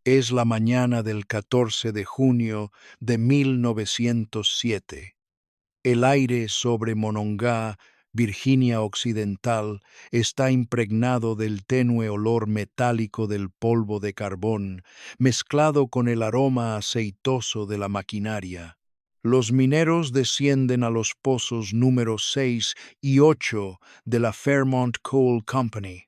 Es la mañana del 14 de junio de 1907. El aire sobre Monongah, Virginia Occidental, está impregnado del tenue olor metálico del polvo de carbón, mezclado con el aroma aceitoso de la maquinaria. Los mineros descienden a los pozos número 6 y 8 de la Fairmont Coal Company.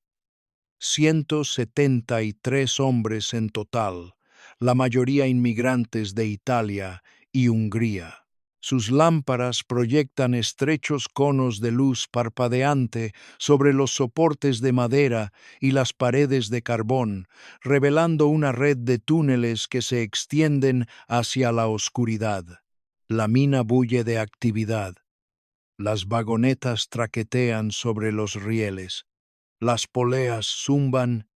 173 hombres en total, la mayoría inmigrantes de Italia y Hungría. Sus lámparas proyectan estrechos conos de luz parpadeante sobre los soportes de madera y las paredes de carbón, revelando una red de túneles que se extienden hacia la oscuridad. La mina bulle de actividad. Las vagonetas traquetean sobre los rieles. Las poleas zumban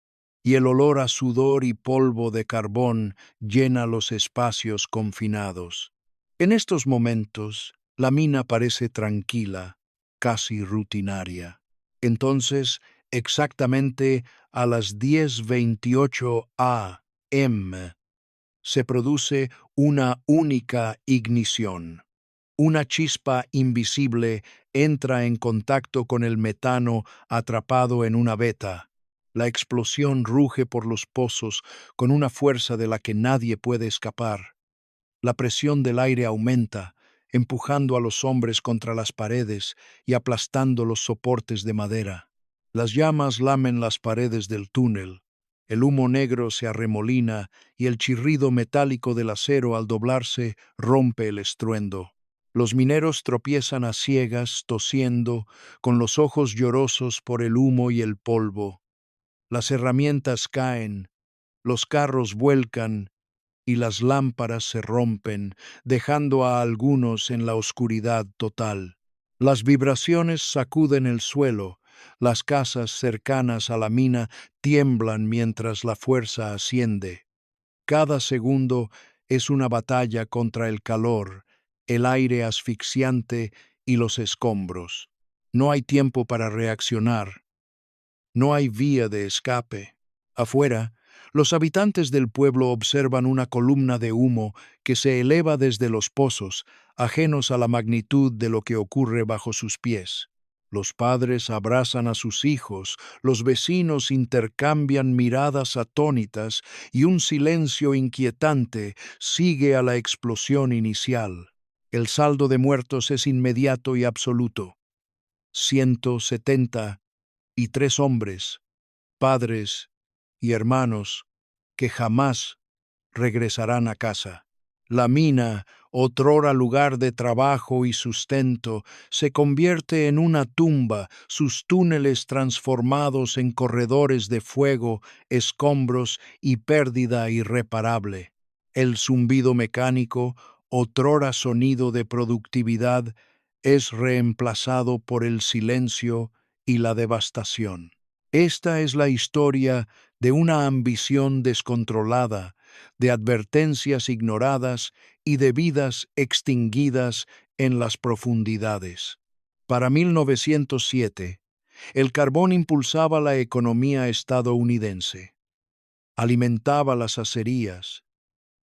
y el olor a sudor y polvo de carbón llena los espacios confinados. En estos momentos, la mina parece tranquila, casi rutinaria. Entonces, exactamente a las 10:28 a.m., se produce una única ignición. Una chispa invisible entra en contacto con el metano atrapado en una veta. La explosión ruge por los pozos con una fuerza de la que nadie puede escapar. La presión del aire aumenta, empujando a los hombres contra las paredes y aplastando los soportes de madera. Las llamas lamen las paredes del túnel. El humo negro se arremolina y el chirrido metálico del acero al doblarse rompe el estruendo. Los mineros tropiezan a ciegas, tosiendo, con los ojos llorosos por el humo y el polvo. Las herramientas caen, los carros vuelcan y las lámparas se rompen, dejando a algunos en la oscuridad total. Las vibraciones sacuden el suelo, las casas cercanas a la mina tiemblan mientras la fuerza asciende. Cada segundo es una batalla contra el calor, el aire asfixiante y los escombros. No hay tiempo para reaccionar. No hay vía de escape. Afuera, los habitantes del pueblo observan una columna de humo que se eleva desde los pozos, ajenos a la magnitud de lo que ocurre bajo sus pies. Los padres abrazan a sus hijos, los vecinos intercambian miradas atónitas y un silencio inquietante sigue a la explosión inicial. El saldo de muertos es inmediato y absoluto. 173 hombres, padres y hermanos que jamás regresarán a casa. La mina, otrora lugar de trabajo y sustento, se convierte en una tumba, sus túneles transformados en corredores de fuego, escombros y pérdida irreparable. El zumbido mecánico, otrora sonido de productividad, es reemplazado por el silencio y la devastación. Esta es la historia de una ambición descontrolada, de advertencias ignoradas y de vidas extinguidas en las profundidades. Para 1907, el carbón impulsaba la economía estadounidense, alimentaba las acerías,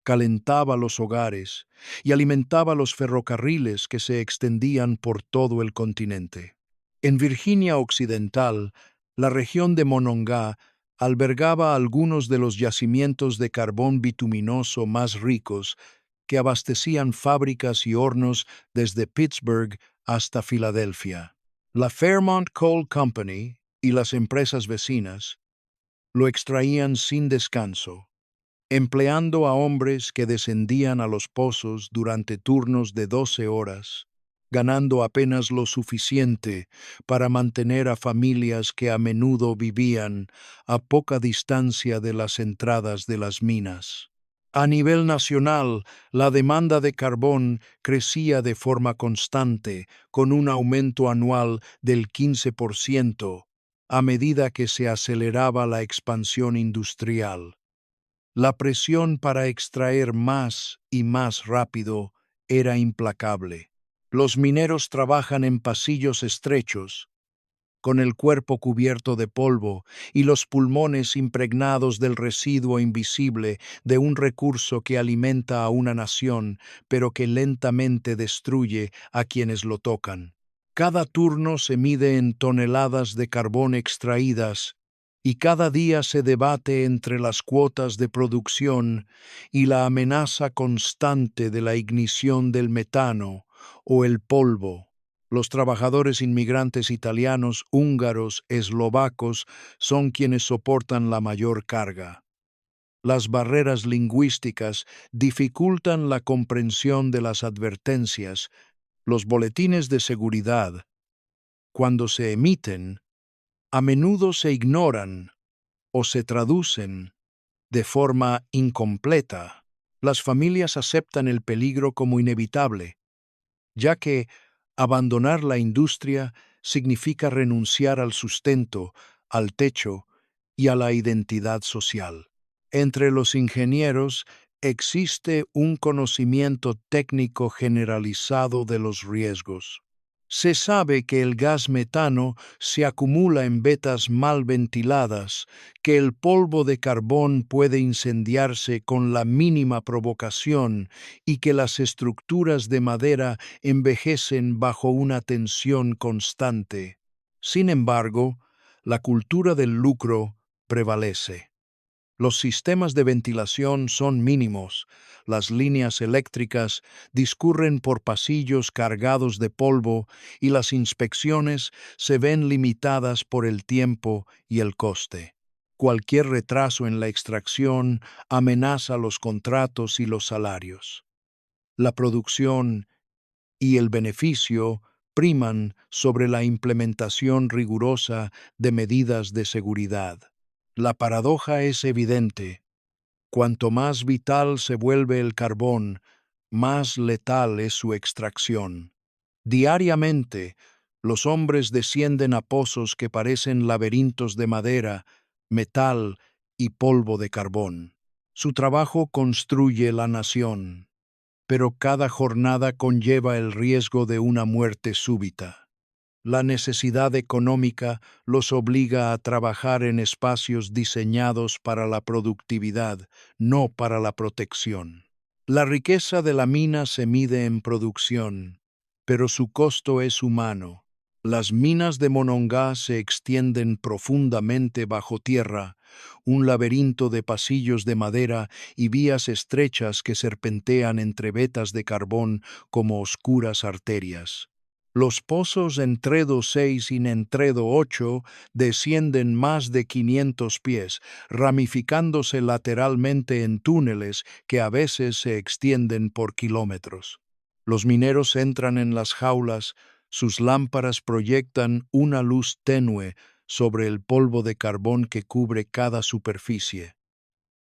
calentaba los hogares y alimentaba los ferrocarriles que se extendían por todo el continente. En Virginia Occidental, la región de Monongah albergaba algunos de los yacimientos de carbón bituminoso más ricos que abastecían fábricas y hornos desde Pittsburgh hasta Filadelfia. La Fairmont Coal Company y las empresas vecinas lo extraían sin descanso, empleando a hombres que descendían a los pozos durante turnos de 12 horas, ganando apenas lo suficiente para mantener a familias que a menudo vivían a poca distancia de las entradas de las minas. A nivel nacional, la demanda de carbón crecía de forma constante, con un aumento anual del 15%, a medida que se aceleraba la expansión industrial. La presión para extraer más y más rápido era implacable. Los mineros trabajan en pasillos estrechos, con el cuerpo cubierto de polvo y los pulmones impregnados del residuo invisible de un recurso que alimenta a una nación, pero que lentamente destruye a quienes lo tocan. Cada turno se mide en toneladas de carbón extraídas y cada día se debate entre las cuotas de producción y la amenaza constante de la ignición del metano o el polvo. Los trabajadores inmigrantes italianos, húngaros, eslovacos son quienes soportan la mayor carga. Las barreras lingüísticas dificultan la comprensión de las advertencias. Los boletines de seguridad, cuando se emiten, a menudo se ignoran o se traducen de forma incompleta. Las familias aceptan el peligro como inevitable, ya que abandonar la industria significa renunciar al sustento, al techo y a la identidad social. Entre los ingenieros existe un conocimiento técnico generalizado de los riesgos. Se sabe que el gas metano se acumula en vetas mal ventiladas, que el polvo de carbón puede incendiarse con la mínima provocación y que las estructuras de madera envejecen bajo una tensión constante. Sin embargo, la cultura del lucro prevalece. Los sistemas de ventilación son mínimos. Las líneas eléctricas discurren por pasillos cargados de polvo y las inspecciones se ven limitadas por el tiempo y el coste. Cualquier retraso en la extracción amenaza los contratos y los salarios. La producción y el beneficio priman sobre la implementación rigurosa de medidas de seguridad. La paradoja es evidente. Cuanto más vital se vuelve el carbón, más letal es su extracción. Diariamente, los hombres descienden a pozos que parecen laberintos de madera, metal y polvo de carbón. Su trabajo construye la nación, pero cada jornada conlleva el riesgo de una muerte súbita. La necesidad económica los obliga a trabajar en espacios diseñados para la productividad, no para la protección. La riqueza de la mina se mide en producción, pero su costo es humano. Las minas de Monongah se extienden profundamente bajo tierra, un laberinto de pasillos de madera y vías estrechas que serpentean entre vetas de carbón como oscuras arterias. Los pozos Entredo 6 y Entredo 8 descienden más de 500 pies, ramificándose lateralmente en túneles que a veces se extienden por kilómetros. Los mineros entran en las jaulas, sus lámparas proyectan una luz tenue sobre el polvo de carbón que cubre cada superficie.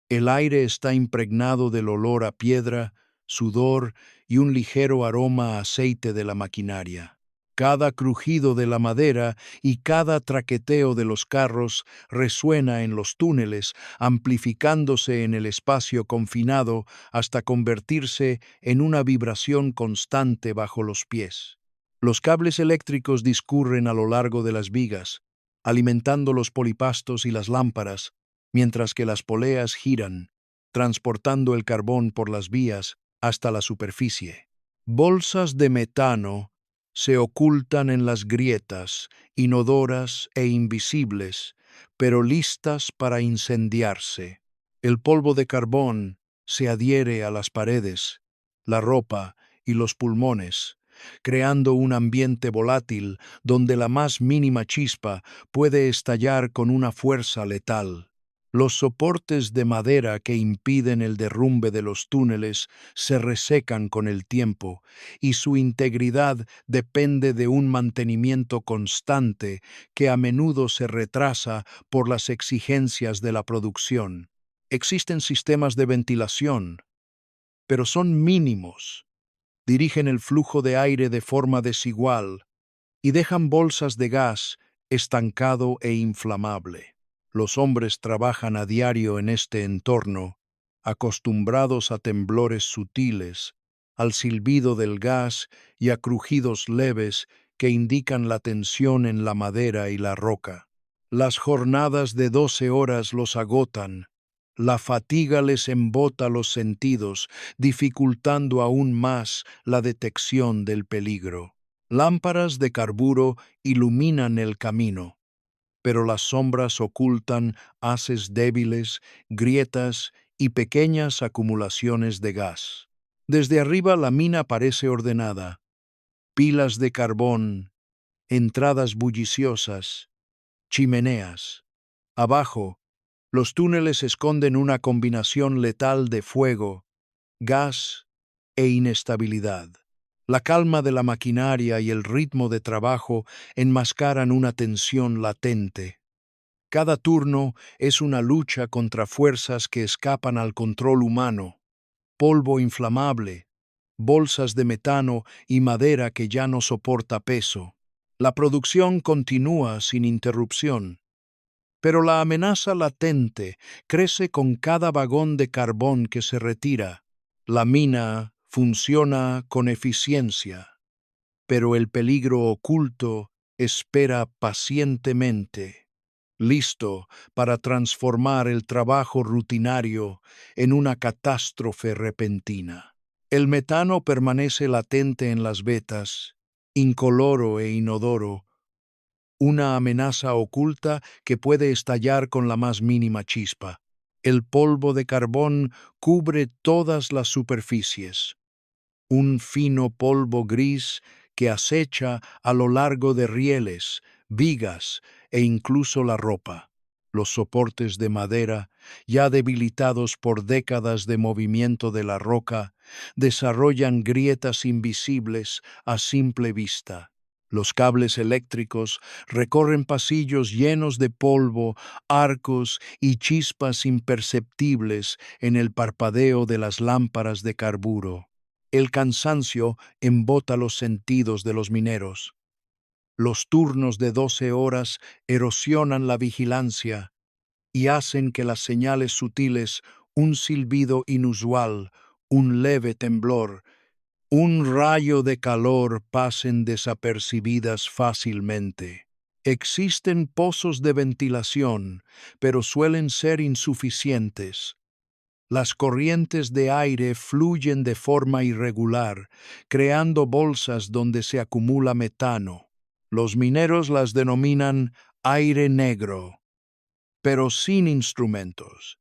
El aire está impregnado del olor a piedra, sudor y un ligero aroma a aceite de la maquinaria. Cada crujido de la madera y cada traqueteo de los carros resuena en los túneles, amplificándose en el espacio confinado hasta convertirse en una vibración constante bajo los pies. Los cables eléctricos discurren a lo largo de las vigas, alimentando los polipastos y las lámparas, mientras que las poleas giran, transportando el carbón por las vías hasta la superficie. Bolsas de metano se ocultan en las grietas, inodoras e invisibles, pero listas para incendiarse. El polvo de carbón se adhiere a las paredes, la ropa y los pulmones, creando un ambiente volátil donde la más mínima chispa puede estallar con una fuerza letal. Los soportes de madera que impiden el derrumbe de los túneles se resecan con el tiempo, y su integridad depende de un mantenimiento constante que a menudo se retrasa por las exigencias de la producción. Existen sistemas de ventilación, pero son mínimos. Dirigen el flujo de aire de forma desigual y dejan bolsas de gas estancado e inflamable. Los hombres trabajan a diario en este entorno, acostumbrados a temblores sutiles, al silbido del gas y a crujidos leves que indican la tensión en la madera y la roca. Las jornadas de 12 horas los agotan. La fatiga les embota los sentidos, dificultando aún más la detección del peligro. Lámparas de carburo iluminan el camino, pero las sombras ocultan haces débiles, grietas y pequeñas acumulaciones de gas. Desde arriba la mina parece ordenada: pilas de carbón, entradas bulliciosas, chimeneas. Abajo, los túneles esconden una combinación letal de fuego, gas e inestabilidad. La calma de la maquinaria y el ritmo de trabajo enmascaran una tensión latente. Cada turno es una lucha contra fuerzas que escapan al control humano: polvo inflamable, bolsas de metano y madera que ya no soporta peso. La producción continúa sin interrupción, pero la amenaza latente crece con cada vagón de carbón que se retira. La mina funciona con eficiencia, pero el peligro oculto espera pacientemente, listo para transformar el trabajo rutinario en una catástrofe repentina. El metano permanece latente en las vetas, incoloro e inodoro, una amenaza oculta que puede estallar con la más mínima chispa. El polvo de carbón cubre todas las superficies, un fino polvo gris que acecha a lo largo de rieles, vigas e incluso la ropa. Los soportes de madera, ya debilitados por décadas de movimiento de la roca, desarrollan grietas invisibles a simple vista. Los cables eléctricos recorren pasillos llenos de polvo, arcos y chispas imperceptibles en el parpadeo de las lámparas de carburo. El cansancio embota los sentidos de los mineros. Los turnos de 12 horas erosionan la vigilancia y hacen que las señales sutiles, un silbido inusual, un leve temblor, un rayo de calor, pasen desapercibidas fácilmente. Existen pozos de ventilación, pero suelen ser insuficientes. Las corrientes de aire fluyen de forma irregular, creando bolsas donde se acumula metano. Los mineros las denominan aire negro, pero sin instrumentos.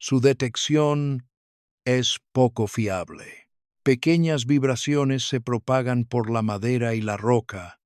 Su detección es poco fiable. Pequeñas vibraciones se propagan por la madera y la roca,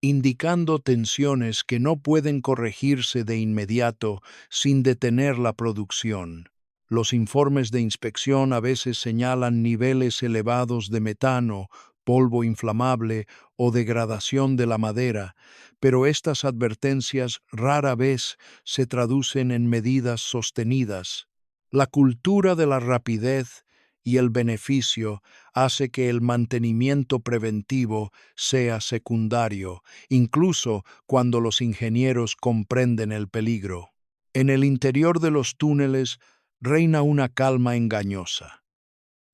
indicando tensiones que no pueden corregirse de inmediato sin detener la producción. Los informes de inspección a veces señalan niveles elevados de metano, polvo inflamable o degradación de la madera, pero estas advertencias rara vez se traducen en medidas sostenidas. La cultura de la rapidez y el beneficio hace que el mantenimiento preventivo sea secundario, incluso cuando los ingenieros comprenden el peligro. En el interior de los túneles reina una calma engañosa.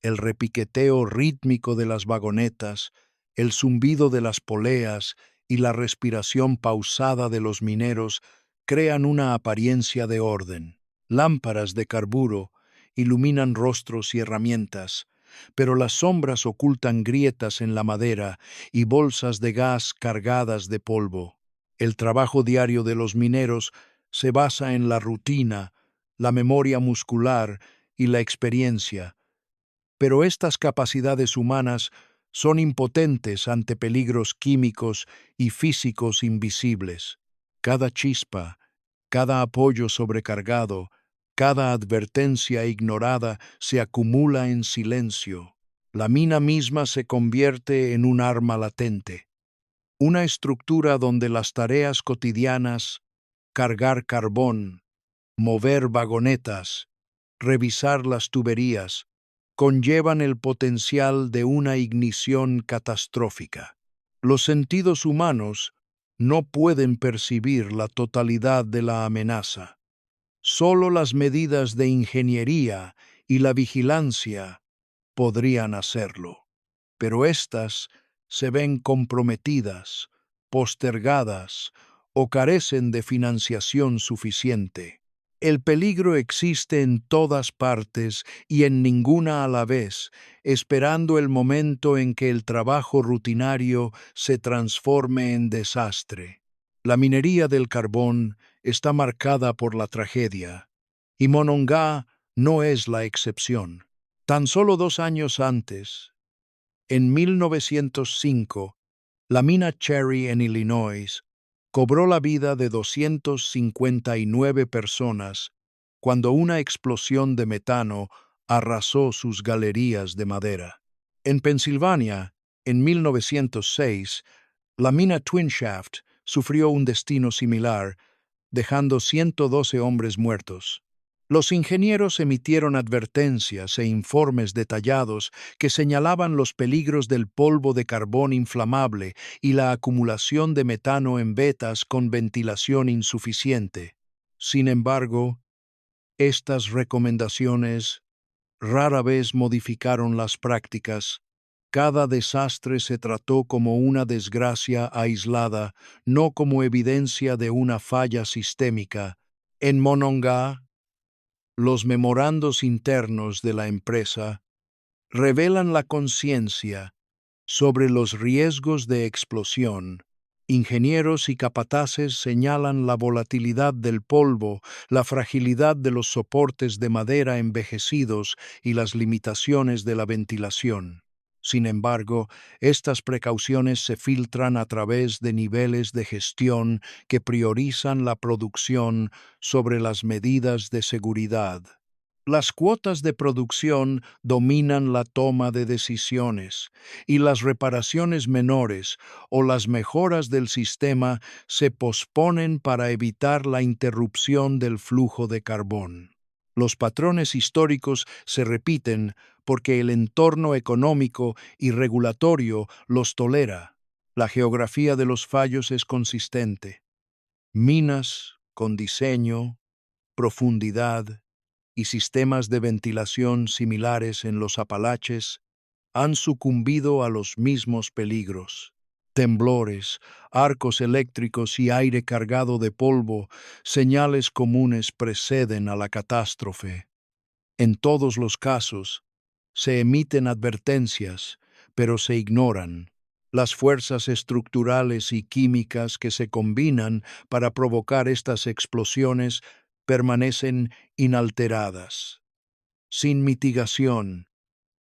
El repiqueteo rítmico de las vagonetas, el zumbido de las poleas y la respiración pausada de los mineros crean una apariencia de orden. Lámparas de carburo iluminan rostros y herramientas, pero las sombras ocultan grietas en la madera y bolsas de gas cargadas de polvo. El trabajo diario de los mineros se basa en la rutina, la memoria muscular y la experiencia, pero estas capacidades humanas son impotentes ante peligros químicos y físicos invisibles. Cada chispa, cada apoyo sobrecargado, cada advertencia ignorada se acumula en silencio. La mina misma se convierte en un arma latente, una estructura donde las tareas cotidianas, cargar carbón, mover vagonetas, revisar las tuberías, conllevan el potencial de una ignición catastrófica. Los sentidos humanos no pueden percibir la totalidad de la amenaza. Solo las medidas de ingeniería y la vigilancia podrían hacerlo, pero éstas se ven comprometidas, postergadas o carecen de financiación suficiente. El peligro existe en todas partes y en ninguna a la vez, esperando el momento en que el trabajo rutinario se transforme en desastre. La minería del carbón está marcada por la tragedia, y Monongah no es la excepción. Tan solo 2 años antes, en 1905, la mina Cherry en Illinois cobró la vida de 259 personas cuando una explosión de metano arrasó sus galerías de madera. En Pensilvania, en 1906, la mina Twin Shaft sufrió un destino similar, dejando 112 hombres muertos. Los ingenieros emitieron advertencias e informes detallados que señalaban los peligros del polvo de carbón inflamable y la acumulación de metano en vetas con ventilación insuficiente. Sin embargo, estas recomendaciones rara vez modificaron las prácticas. Cada desastre se trató como una desgracia aislada, no como evidencia de una falla sistémica. En Monongah, los memorandos internos de la empresa revelan la conciencia sobre los riesgos de explosión. Ingenieros y capataces señalan la volatilidad del polvo, la fragilidad de los soportes de madera envejecidos y las limitaciones de la ventilación. Sin embargo, estas precauciones se filtran a través de niveles de gestión que priorizan la producción sobre las medidas de seguridad. Las cuotas de producción dominan la toma de decisiones y las reparaciones menores o las mejoras del sistema se posponen para evitar la interrupción del flujo de carbón. Los patrones históricos se repiten porque el entorno económico y regulatorio los tolera. La geografía de los fallos es consistente. Minas con diseño, profundidad y sistemas de ventilación similares en los Apalaches han sucumbido a los mismos peligros. Temblores, arcos eléctricos y aire cargado de polvo, señales comunes preceden a la catástrofe. En todos los casos, se emiten advertencias, pero se ignoran. Las fuerzas estructurales y químicas que se combinan para provocar estas explosiones permanecen inalteradas, sin mitigación,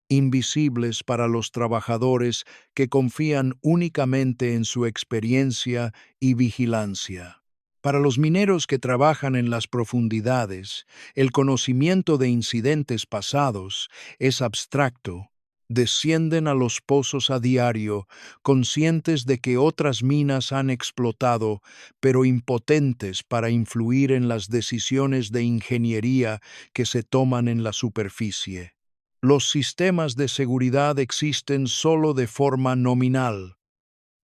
invisibles para los trabajadores que confían únicamente en su experiencia y vigilancia. Para los mineros que trabajan en las profundidades, el conocimiento de incidentes pasados es abstracto. Descienden a los pozos a diario, conscientes de que otras minas han explotado, pero impotentes para influir en las decisiones de ingeniería que se toman en la superficie. Los sistemas de seguridad existen solo de forma nominal.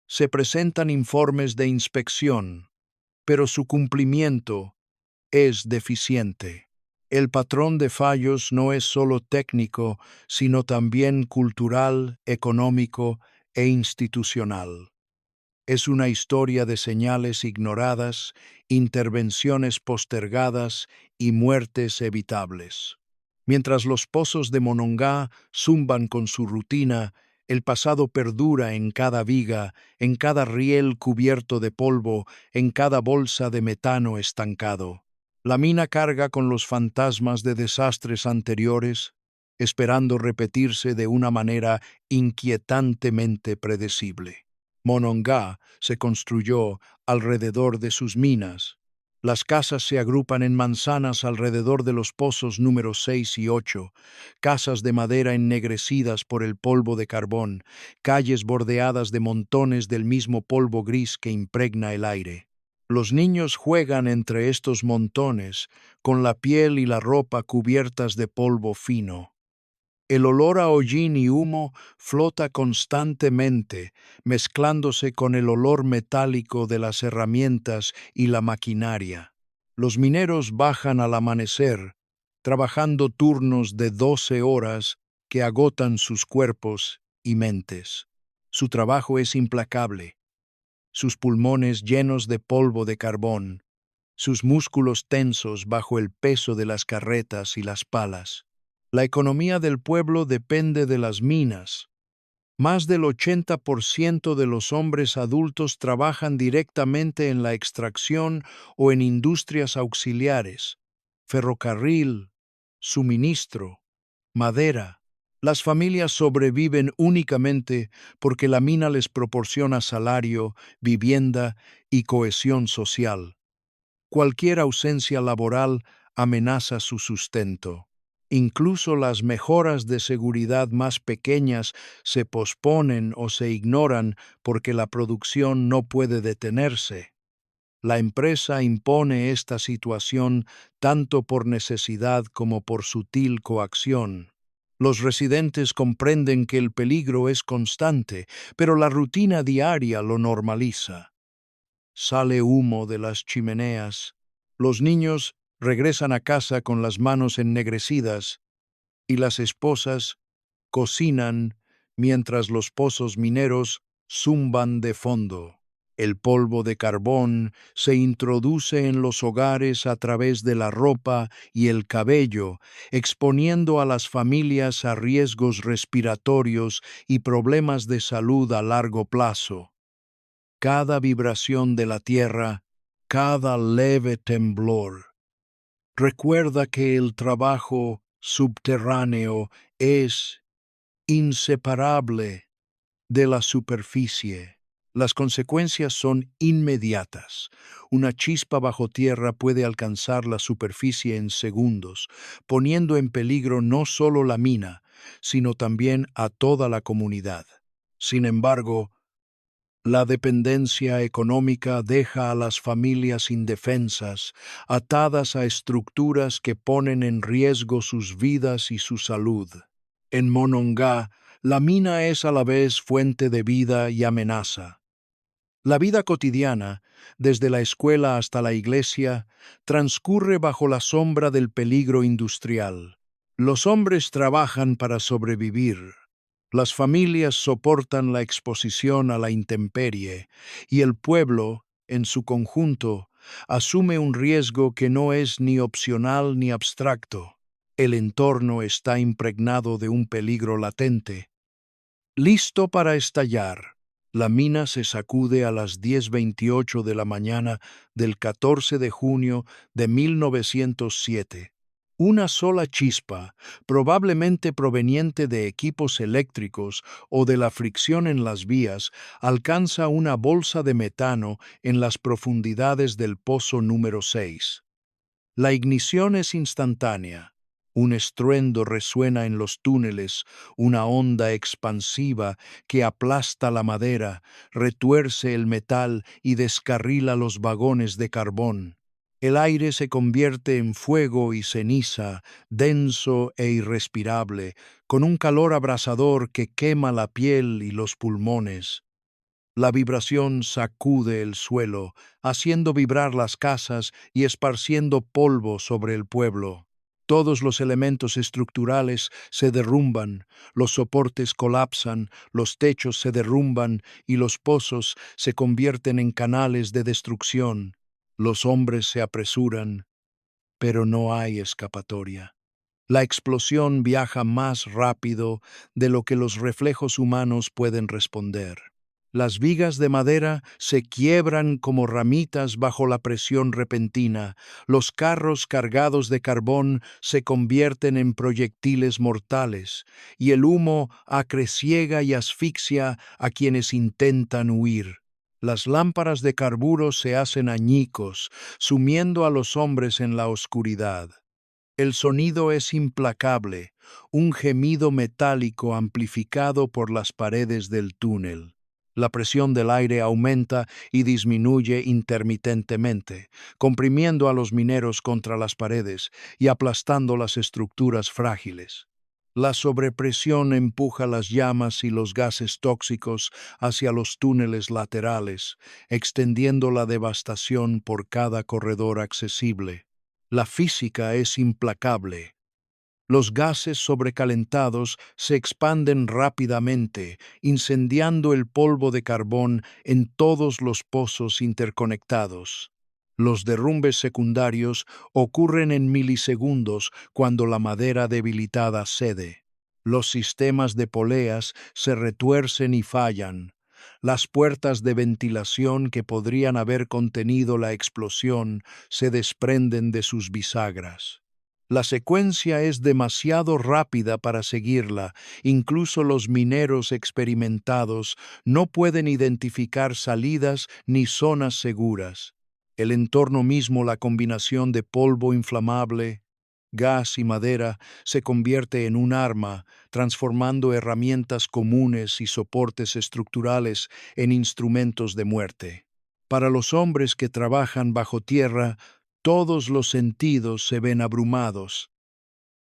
Se presentan informes de inspección, pero su cumplimiento es deficiente. El patrón de fallos no es solo técnico, sino también cultural, económico e institucional. Es una historia de señales ignoradas, intervenciones postergadas y muertes evitables. Mientras los pozos de Monongah zumban con su rutina, el pasado perdura en cada viga, en cada riel cubierto de polvo, en cada bolsa de metano estancado. La mina carga con los fantasmas de desastres anteriores, esperando repetirse de una manera inquietantemente predecible. Monongah se construyó alrededor de sus minas. Las casas se agrupan en manzanas alrededor de los pozos número 6 y 8, casas de madera ennegrecidas por el polvo de carbón, calles bordeadas de montones del mismo polvo gris que impregna el aire. Los niños juegan entre estos montones, con la piel y la ropa cubiertas de polvo fino. El olor a hollín y humo flota constantemente, mezclándose con el olor metálico de las herramientas y la maquinaria. Los mineros bajan al amanecer, trabajando turnos de 12 horas que agotan sus cuerpos y mentes. Su trabajo es implacable, sus pulmones llenos de polvo de carbón, sus músculos tensos bajo el peso de las carretas y las palas. La economía del pueblo depende de las minas. Más del 80% de los hombres adultos trabajan directamente en la extracción o en industrias auxiliares, ferrocarril, suministro, madera. Las familias sobreviven únicamente porque la mina les proporciona salario, vivienda y cohesión social. Cualquier ausencia laboral amenaza su sustento. Incluso las mejoras de seguridad más pequeñas se posponen o se ignoran porque la producción no puede detenerse. La empresa impone esta situación tanto por necesidad como por sutil coacción. Los residentes comprenden que el peligro es constante, pero la rutina diaria lo normaliza. Sale humo de las chimeneas. Los niños regresan a casa con las manos ennegrecidas y las esposas cocinan mientras los pozos mineros zumban de fondo. El polvo de carbón se introduce en los hogares a través de la ropa y el cabello, exponiendo a las familias a riesgos respiratorios y problemas de salud a largo plazo. Cada vibración de la tierra, cada leve temblor. Recuerda que el trabajo subterráneo es inseparable de la superficie. Las consecuencias son inmediatas. Una chispa bajo tierra puede alcanzar la superficie en segundos, poniendo en peligro no solo la mina, sino también a toda la comunidad. Sin embargo, la dependencia económica deja a las familias indefensas, atadas a estructuras que ponen en riesgo sus vidas y su salud. En Monongah, la mina es a la vez fuente de vida y amenaza. La vida cotidiana, desde la escuela hasta la iglesia, transcurre bajo la sombra del peligro industrial. Los hombres trabajan para sobrevivir. Las familias soportan la exposición a la intemperie y el pueblo, en su conjunto, asume un riesgo que no es ni opcional ni abstracto. El entorno está impregnado de un peligro latente. Listo para estallar. La mina se sacude a las 10:28 de la mañana del 14 de junio de 1907. Una sola chispa, probablemente proveniente de equipos eléctricos o de la fricción en las vías, alcanza una bolsa de metano en las profundidades del pozo número 6. La ignición es instantánea. Un estruendo resuena en los túneles, una onda expansiva que aplasta la madera, retuerce el metal y descarrila los vagones de carbón. El aire se convierte en fuego y ceniza, denso e irrespirable, con un calor abrasador que quema la piel y los pulmones. La vibración sacude el suelo, haciendo vibrar las casas y esparciendo polvo sobre el pueblo. Todos los elementos estructurales se derrumban, los soportes colapsan, los techos se derrumban y los pozos se convierten en canales de destrucción. Los hombres se apresuran, pero no hay escapatoria. La explosión viaja más rápido de lo que los reflejos humanos pueden responder. Las vigas de madera se quiebran como ramitas bajo la presión repentina, los carros cargados de carbón se convierten en proyectiles mortales, y el humo acreciega y asfixia a quienes intentan huir. Las lámparas de carburo se hacen añicos, sumiendo a los hombres en la oscuridad. El sonido es implacable, un gemido metálico amplificado por las paredes del túnel. La presión del aire aumenta y disminuye intermitentemente, comprimiendo a los mineros contra las paredes y aplastando las estructuras frágiles. La sobrepresión empuja las llamas y los gases tóxicos hacia los túneles laterales, extendiendo la devastación por cada corredor accesible. La física es implacable. Los gases sobrecalentados se expanden rápidamente, incendiando el polvo de carbón en todos los pozos interconectados. Los derrumbes secundarios ocurren en milisegundos cuando la madera debilitada cede. Los sistemas de poleas se retuercen y fallan. Las puertas de ventilación que podrían haber contenido la explosión se desprenden de sus bisagras. La secuencia es demasiado rápida para seguirla. Incluso los mineros experimentados no pueden identificar salidas ni zonas seguras. El entorno mismo, la combinación de polvo inflamable, gas y madera, se convierte en un arma, transformando herramientas comunes y soportes estructurales en instrumentos de muerte. Para los hombres que trabajan bajo tierra, todos los sentidos se ven abrumados.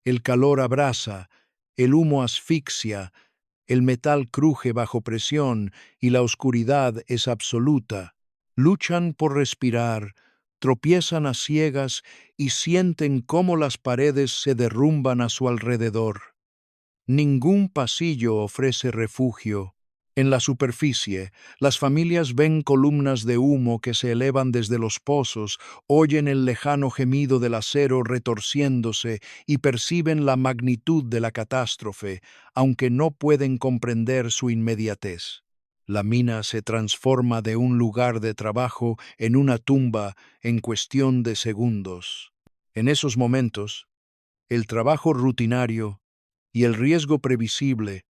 El calor abrasa, el humo asfixia, el metal cruje bajo presión y la oscuridad es absoluta. Luchan por respirar, tropiezan a ciegas y sienten cómo las paredes se derrumban a su alrededor. Ningún pasillo ofrece refugio. En la superficie, las familias ven columnas de humo que se elevan desde los pozos, oyen el lejano gemido del acero retorciéndose y perciben la magnitud de la catástrofe, aunque no pueden comprender su inmediatez. La mina se transforma de un lugar de trabajo en una tumba en cuestión de segundos. En esos momentos, el trabajo rutinario y el riesgo previsible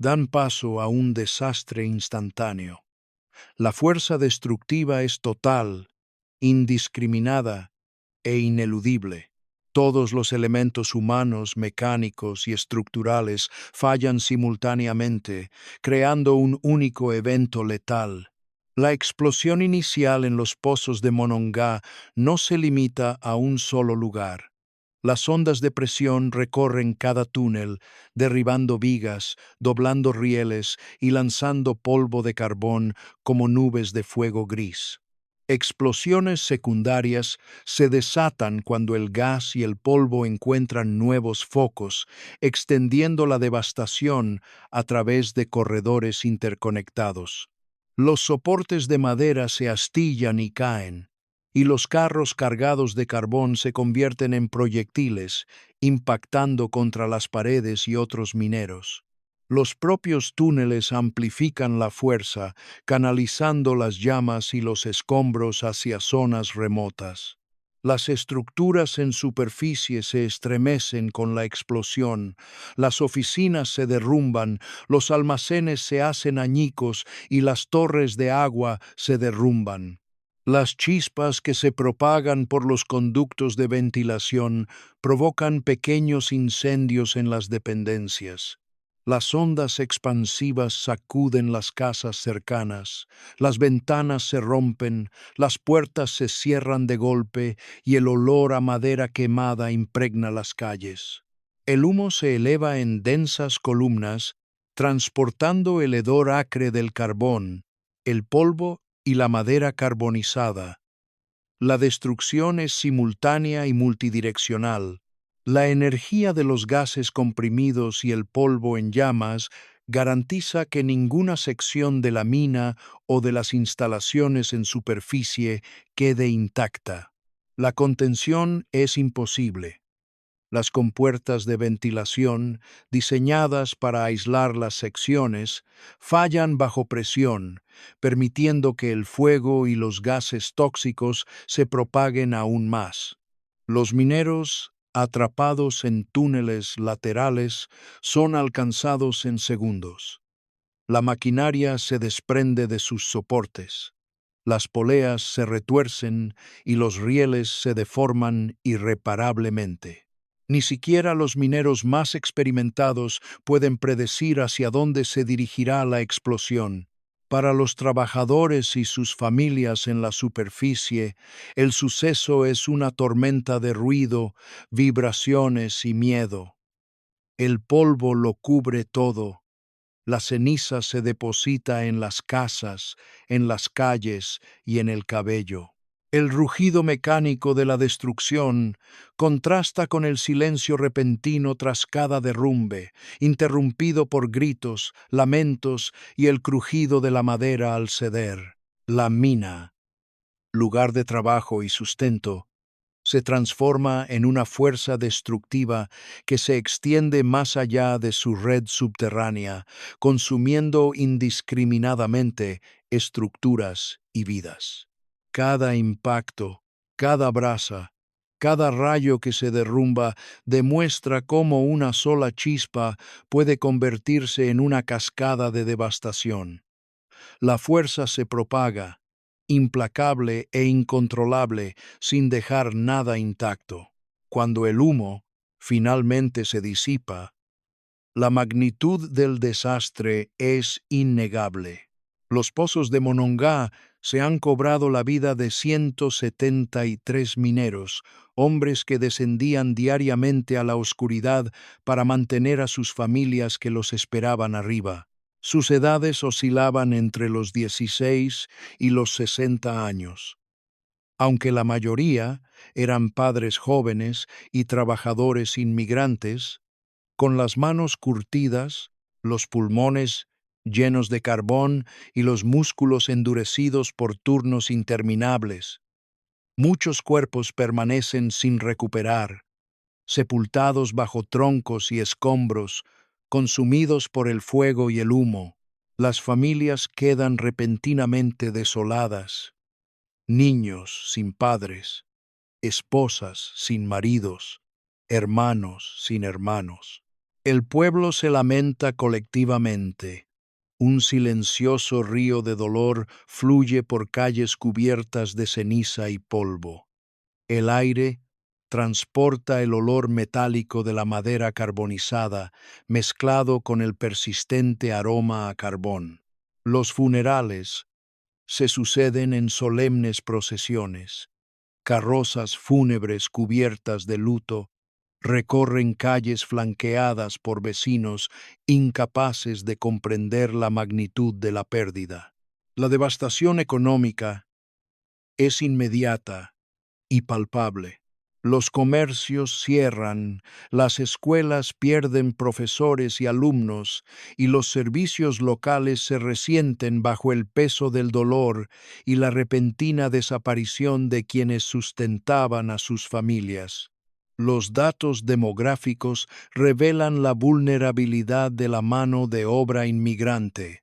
dan paso a un desastre instantáneo. La fuerza destructiva es total, indiscriminada e ineludible. Todos los elementos humanos, mecánicos y estructurales fallan simultáneamente, creando un único evento letal. La explosión inicial en los pozos de Monongah no se limita a un solo lugar. Las ondas de presión recorren cada túnel, derribando vigas, doblando rieles y lanzando polvo de carbón como nubes de fuego gris. Explosiones secundarias se desatan cuando el gas y el polvo encuentran nuevos focos, extendiendo la devastación a través de corredores interconectados. Los soportes de madera se astillan y caen, y los carros cargados de carbón se convierten en proyectiles, impactando contra las paredes y otros mineros. Los propios túneles amplifican la fuerza, canalizando las llamas y los escombros hacia zonas remotas. Las estructuras en superficie se estremecen con la explosión, las oficinas se derrumban, los almacenes se hacen añicos y las torres de agua se derrumban. Las chispas que se propagan por los conductos de ventilación provocan pequeños incendios en las dependencias. Las ondas expansivas sacuden las casas cercanas, las ventanas se rompen, las puertas se cierran de golpe y el olor a madera quemada impregna las calles. El humo se eleva en densas columnas, transportando el hedor acre del carbón, el polvo y la madera carbonizada. La destrucción es simultánea y multidireccional. La energía de los gases comprimidos y el polvo en llamas garantiza que ninguna sección de la mina o de las instalaciones en superficie quede intacta. La contención es imposible. Las compuertas de ventilación, diseñadas para aislar las secciones, fallan bajo presión, permitiendo que el fuego y los gases tóxicos se propaguen aún más. Los mineros, atrapados en túneles laterales, son alcanzados en segundos. La maquinaria se desprende de sus soportes. Las poleas se retuercen y los rieles se deforman irreparablemente. Ni siquiera los mineros más experimentados pueden predecir hacia dónde se dirigirá la explosión. Para los trabajadores y sus familias en la superficie, el suceso es una tormenta de ruido, vibraciones y miedo. El polvo lo cubre todo. La ceniza se deposita en las casas, en las calles y en el cabello. El rugido mecánico de la destrucción contrasta con el silencio repentino tras cada derrumbe, interrumpido por gritos, lamentos y el crujido de la madera al ceder. La mina, lugar de trabajo y sustento, se transforma en una fuerza destructiva que se extiende más allá de su red subterránea, consumiendo indiscriminadamente estructuras y vidas. Cada impacto, cada brasa, cada rayo que se derrumba demuestra cómo una sola chispa puede convertirse en una cascada de devastación. La fuerza se propaga, implacable e incontrolable, sin dejar nada intacto. Cuando el humo finalmente se disipa, la magnitud del desastre es innegable. Los pozos de Monongá se han cobrado la vida de 173 mineros, hombres que descendían diariamente a la oscuridad para mantener a sus familias que los esperaban arriba. Sus edades oscilaban entre los 16 y los 60 años. Aunque la mayoría eran padres jóvenes y trabajadores inmigrantes, con las manos curtidas, los pulmones llenos de carbón y los músculos endurecidos por turnos interminables. Muchos cuerpos permanecen sin recuperar, sepultados bajo troncos y escombros, consumidos por el fuego y el humo. Las familias quedan repentinamente desoladas, niños sin padres, esposas sin maridos, hermanos sin hermanos. El pueblo se lamenta colectivamente. Un silencioso río de dolor fluye por calles cubiertas de ceniza y polvo. El aire transporta el olor metálico de la madera carbonizada, mezclado con el persistente aroma a carbón. Los funerales se suceden en solemnes procesiones. Carrozas fúnebres cubiertas de luto recorren calles flanqueadas por vecinos incapaces de comprender la magnitud de la pérdida. La devastación económica es inmediata y palpable. Los comercios cierran, las escuelas pierden profesores y alumnos, y los servicios locales se resienten bajo el peso del dolor y la repentina desaparición de quienes sustentaban a sus familias. Los datos demográficos revelan la vulnerabilidad de la mano de obra inmigrante.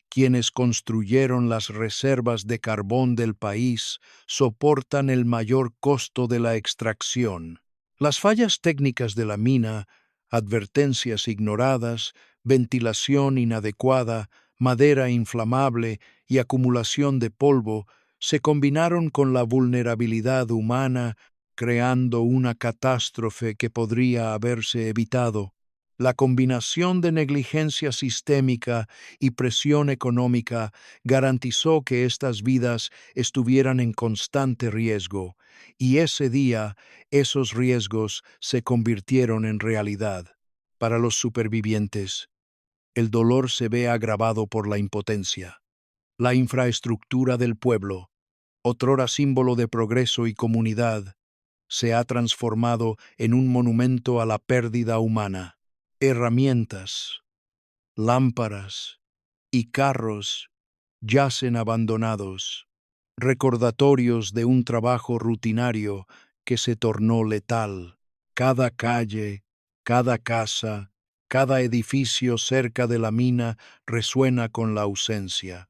Quienes construyeron las reservas de carbón del país soportan el mayor costo de la extracción. Las fallas técnicas de la mina, advertencias ignoradas, ventilación inadecuada, madera inflamable y acumulación de polvo se combinaron con la vulnerabilidad humana, creando una catástrofe que podría haberse evitado. La combinación de negligencia sistémica y presión económica garantizó que estas vidas estuvieran en constante riesgo, y ese día esos riesgos se convirtieron en realidad. Para los supervivientes, el dolor se ve agravado por la impotencia. La infraestructura del pueblo, otrora símbolo de progreso y comunidad, se ha transformado en un monumento a la pérdida humana. Herramientas, lámparas y carros yacen abandonados, recordatorios de un trabajo rutinario que se tornó letal. Cada calle, cada casa, cada edificio cerca de la mina resuena con la ausencia.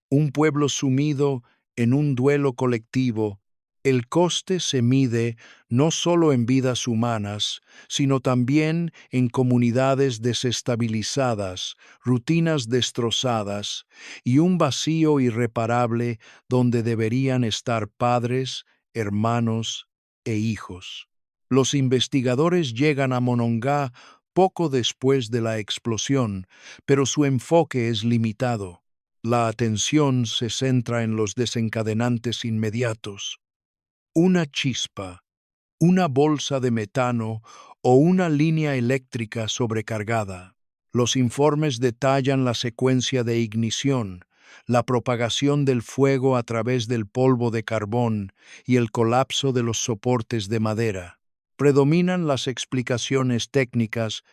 Un pueblo sumido en un duelo colectivo. El coste se mide no solo en vidas humanas, sino también en comunidades desestabilizadas, rutinas destrozadas y un vacío irreparable donde deberían estar padres, hermanos e hijos. Los investigadores llegan a Monongá poco después de la explosión, pero su enfoque es limitado. La atención se centra en los desencadenantes inmediatos. Una chispa, una bolsa de metano o una línea eléctrica sobrecargada. Los informes detallan la secuencia de ignición, la propagación del fuego a través del polvo de carbón y el colapso de los soportes de madera. Predominan las explicaciones técnicas,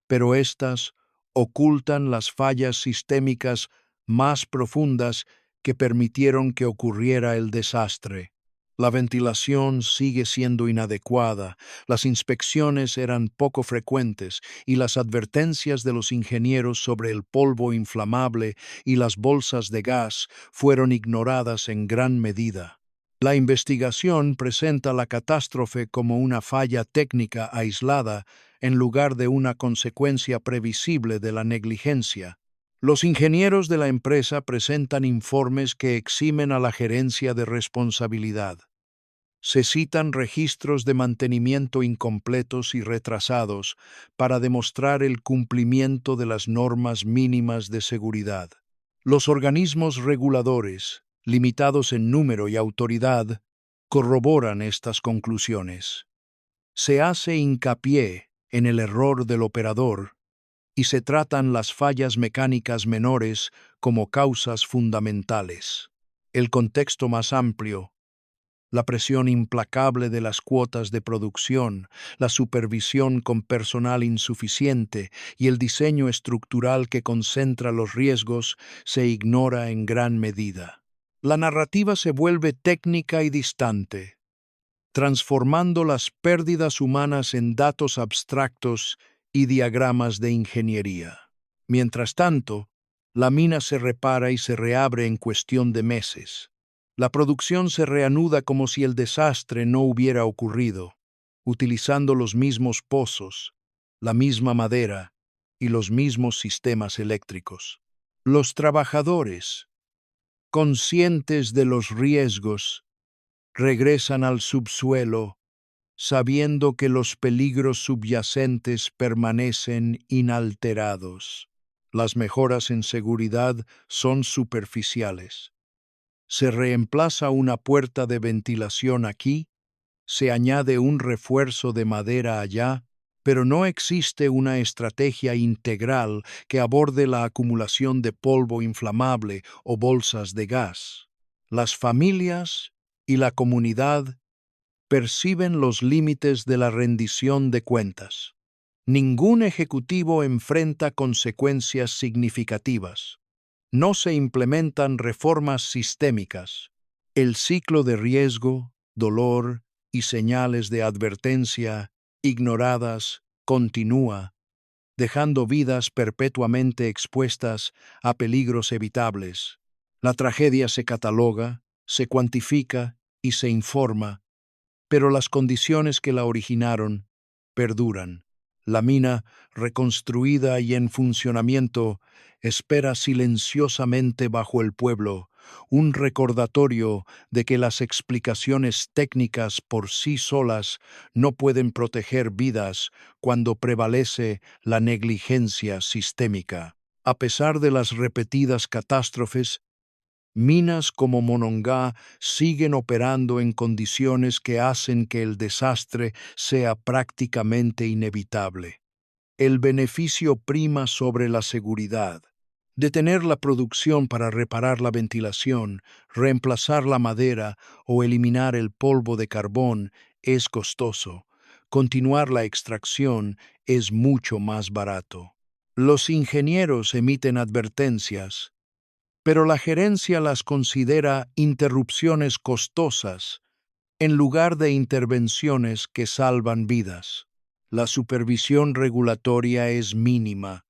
pero éstas ocultan las fallas sistémicas más profundas que permitieron que ocurriera el desastre. La ventilación sigue siendo inadecuada, las inspecciones eran poco frecuentes y las advertencias de los ingenieros sobre el polvo inflamable y las bolsas de gas fueron ignoradas en gran medida. La investigación presenta la catástrofe como una falla técnica aislada en lugar de una consecuencia previsible de la negligencia. Los ingenieros de la empresa presentan informes que eximen a la gerencia de responsabilidad. Se citan registros de mantenimiento incompletos y retrasados para demostrar el cumplimiento de las normas mínimas de seguridad. Los organismos reguladores, limitados en número y autoridad, corroboran estas conclusiones. Se hace hincapié en el error del operador y se tratan las fallas mecánicas menores como causas fundamentales. El contexto más amplio, la presión implacable de las cuotas de producción, la supervisión con personal insuficiente y el diseño estructural que concentra los riesgos se ignora en gran medida. La narrativa se vuelve técnica y distante, transformando las pérdidas humanas en datos abstractos y diagramas de ingeniería. Mientras tanto, la mina se repara y se reabre en cuestión de meses. La producción se reanuda como si el desastre no hubiera ocurrido, utilizando los mismos pozos, la misma madera y los mismos sistemas eléctricos. Los trabajadores, conscientes de los riesgos, regresan al subsuelo, sabiendo que los peligros subyacentes permanecen inalterados. Las mejoras en seguridad son superficiales. Se reemplaza una puerta de ventilación aquí, se añade un refuerzo de madera allá, pero no existe una estrategia integral que aborde la acumulación de polvo inflamable o bolsas de gas. Las familias y la comunidad perciben los límites de la rendición de cuentas. Ningún ejecutivo enfrenta consecuencias significativas. No se implementan reformas sistémicas. El ciclo de riesgo, dolor y señales de advertencia ignoradas continúa, dejando vidas perpetuamente expuestas a peligros evitables. La tragedia se cataloga, se cuantifica y se informa, pero las condiciones que la originaron perduran. La mina, reconstruida y en funcionamiento, espera silenciosamente bajo el pueblo, un recordatorio de que las explicaciones técnicas por sí solas no pueden proteger vidas cuando prevalece la negligencia sistémica. A pesar de las repetidas catástrofes, minas como Monongá siguen operando en condiciones que hacen que el desastre sea prácticamente inevitable. El beneficio prima sobre la seguridad. Detener la producción para reparar la ventilación, reemplazar la madera o eliminar el polvo de carbón es costoso. Continuar la extracción es mucho más barato. Los ingenieros emiten advertencias, pero la gerencia las considera interrupciones costosas en lugar de intervenciones que salvan vidas. La supervisión regulatoria es mínima.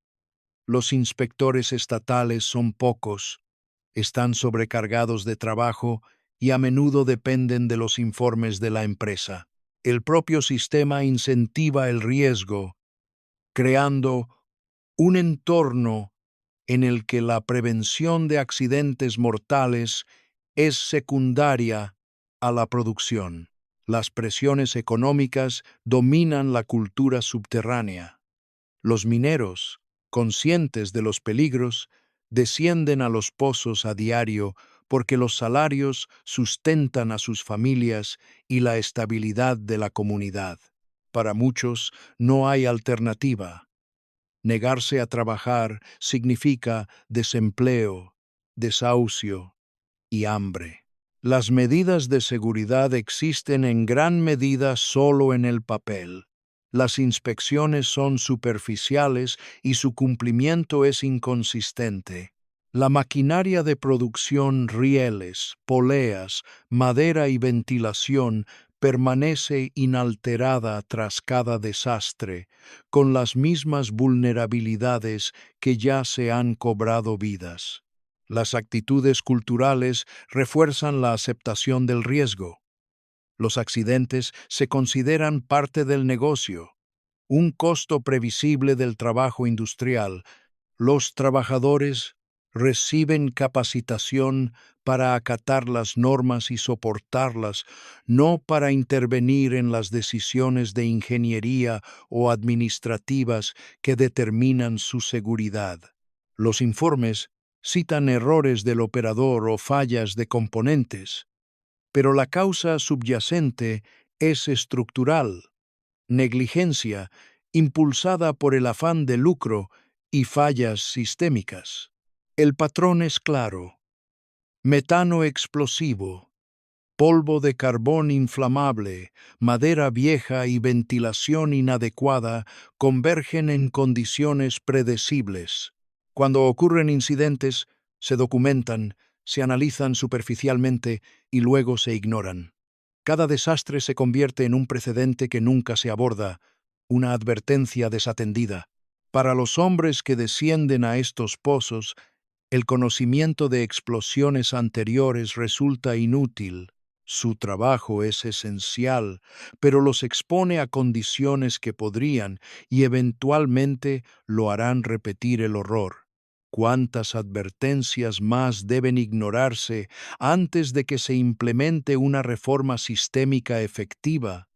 Los inspectores estatales son pocos, están sobrecargados de trabajo y a menudo dependen de los informes de la empresa. El propio sistema incentiva el riesgo, creando un entorno en el que la prevención de accidentes mortales es secundaria a la producción. Las presiones económicas dominan la cultura subterránea. Los mineros, conscientes de los peligros, descienden a los pozos a diario porque los salarios sustentan a sus familias y la estabilidad de la comunidad. Para muchos no hay alternativa. Negarse a trabajar significa desempleo, desahucio y hambre. Las medidas de seguridad existen en gran medida solo en el papel. Las inspecciones son superficiales y su cumplimiento es inconsistente. La maquinaria de producción, rieles, poleas, madera y ventilación permanece inalterada tras cada desastre, con las mismas vulnerabilidades que ya se han cobrado vidas. Las actitudes culturales refuerzan la aceptación del riesgo. Los accidentes se consideran parte del negocio, un costo previsible del trabajo industrial. Los trabajadores reciben capacitación para acatar las normas y soportarlas, no para intervenir en las decisiones de ingeniería o administrativas que determinan su seguridad. Los informes citan errores del operador o fallas de componentes, pero la causa subyacente es estructural: negligencia impulsada por el afán de lucro y fallas sistémicas. El patrón es claro: metano explosivo, polvo de carbón inflamable, madera vieja y ventilación inadecuada convergen en condiciones predecibles. Cuando ocurren incidentes, se documentan, se analizan superficialmente y luego se ignoran. Cada desastre se convierte en un precedente que nunca se aborda, una advertencia desatendida. Para los hombres que descienden a estos pozos, el conocimiento de explosiones anteriores resulta inútil. Su trabajo es esencial, pero los expone a condiciones que podrían y eventualmente lo harán repetir el horror. ¿Cuántas advertencias más deben ignorarse antes de que se implemente una reforma sistémica efectiva?